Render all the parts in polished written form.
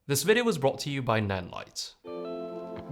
This video was brought to you by Nanlite.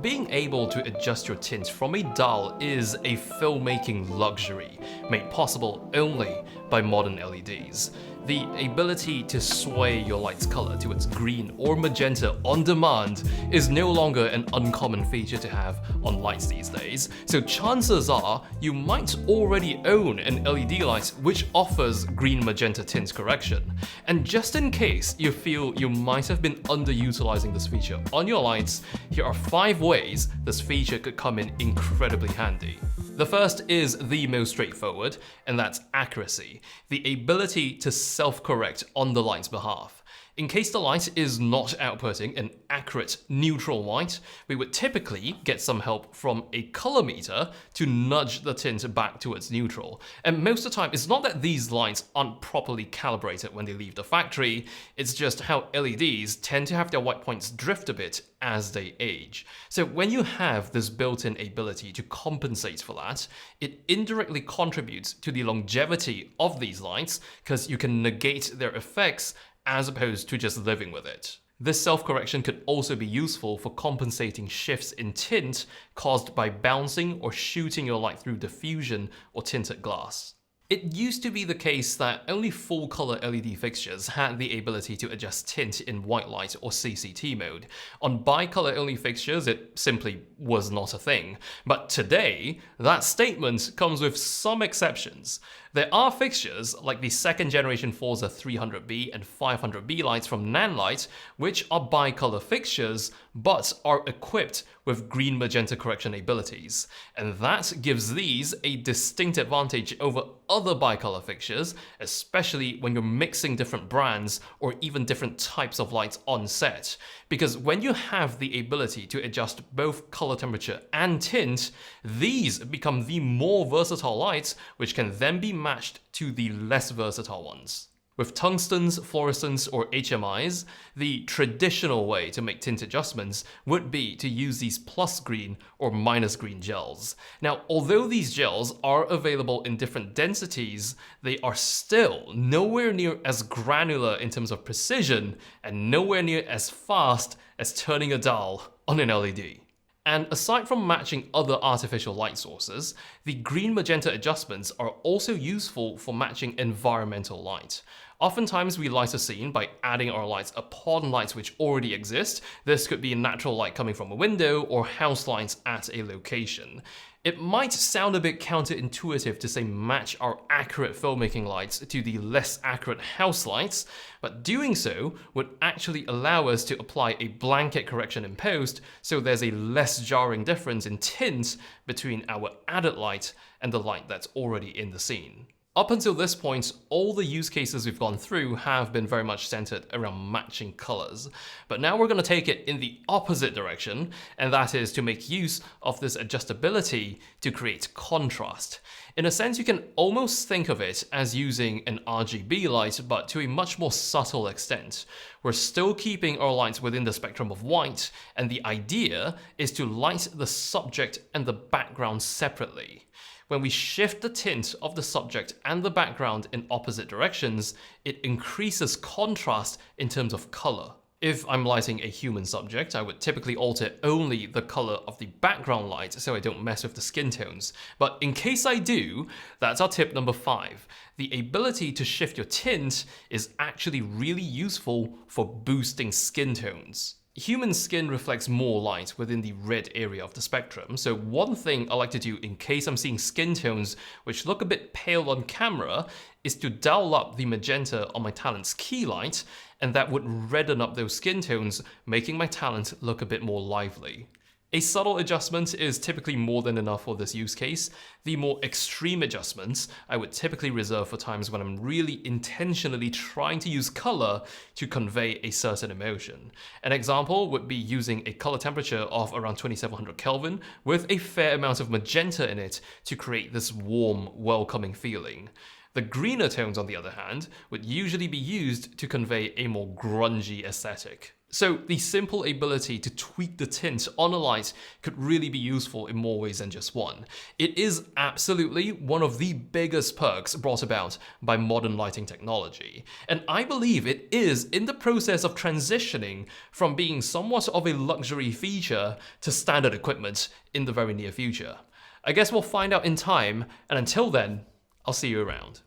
Being able to adjust your tint from a dial is a filmmaking luxury made possible only by modern LEDs. The ability to sway your light's color to its green or magenta on demand is no longer an uncommon feature to have on lights these days, so chances are you might already own an LED light which offers green-magenta tint correction. And just in case you feel you might have been underutilizing this feature on your lights, here are 5 ways this feature could come in incredibly handy. The first is the most straightforward, and that's accuracy, the ability to self-correct on the light's behalf. In case the light is not outputting an accurate neutral white, we would typically get some help from a color meter to nudge the tint back towards neutral. And most of the time, it's not that these lights aren't properly calibrated when they leave the factory, it's just how LEDs tend to have their white points drift a bit as they age. So when you have this built-in ability to compensate for that, it indirectly contributes to the longevity of these lights because you can negate their effects as opposed to just living with it. This self-correction could also be useful for compensating shifts in tint caused by bouncing or shooting your light through diffusion or tinted glass. It used to be the case that only full-color LED fixtures had the ability to adjust tint in white light or CCT mode. On bicolor-only fixtures, it simply was not a thing. But today, that statement comes with some exceptions. There are fixtures, like the second-generation Forza 300B and 500B lights from Nanlite, which are bicolor fixtures, but are equipped with green-magenta correction abilities. And that gives these a distinct advantage over other bicolor fixtures, especially when you're mixing different brands or even different types of lights on set. Because when you have the ability to adjust both color temperature and tint, these become the more versatile lights, which can then be matched to the less versatile ones. With tungstens, fluorescents, or HMIs, the traditional way to make tint adjustments would be to use these plus green or minus green gels. Now, although these gels are available in different densities, they are still nowhere near as granular in terms of precision and nowhere near as fast as turning a dial on an LED. And aside from matching other artificial light sources, the green-magenta adjustments are also useful for matching environmental light. Oftentimes we light a scene by adding our lights upon lights which already exist. This could be natural light coming from a window or house lights at a location. It might sound a bit counterintuitive to say match our accurate filmmaking lights to the less accurate house lights, but doing so would actually allow us to apply a blanket correction in post, so there's a less jarring difference in tint between our added light and the light that's already in the scene. Up until this point, all the use cases we've gone through have been very much centered around matching colors. But now we're going to take it in the opposite direction, and that is to make use of this adjustability to create contrast. In a sense, you can almost think of it as using an RGB light, but to a much more subtle extent. We're still keeping our lights within the spectrum of white, and the idea is to light the subject and the background separately. When we shift the tint of the subject and the background in opposite directions, it increases contrast in terms of color. If I'm lighting a human subject, I would typically alter only the color of the background light so I don't mess with the skin tones. But in case I do, that's our tip number 5. The ability to shift your tint is actually really useful for boosting skin tones. Human skin reflects more light within the red area of the spectrum, so one thing I like to do in case I'm seeing skin tones which look a bit pale on camera is to dial up the magenta on my talent's key light, and that would redden up those skin tones, making my talent look a bit more lively. A subtle adjustment is typically more than enough for this use case. The more extreme adjustments I would typically reserve for times when I'm really intentionally trying to use color to convey a certain emotion. An example would be using a color temperature of around 2700 Kelvin with a fair amount of magenta in it to create this warm, welcoming feeling. The greener tones, on the other hand, would usually be used to convey a more grungy aesthetic. So the simple ability to tweak the tint on a light could really be useful in more ways than just one. It is absolutely one of the biggest perks brought about by modern lighting technology, and I believe it is in the process of transitioning from being somewhat of a luxury feature to standard equipment in the very near future. I guess we'll find out in time, and until then, I'll see you around.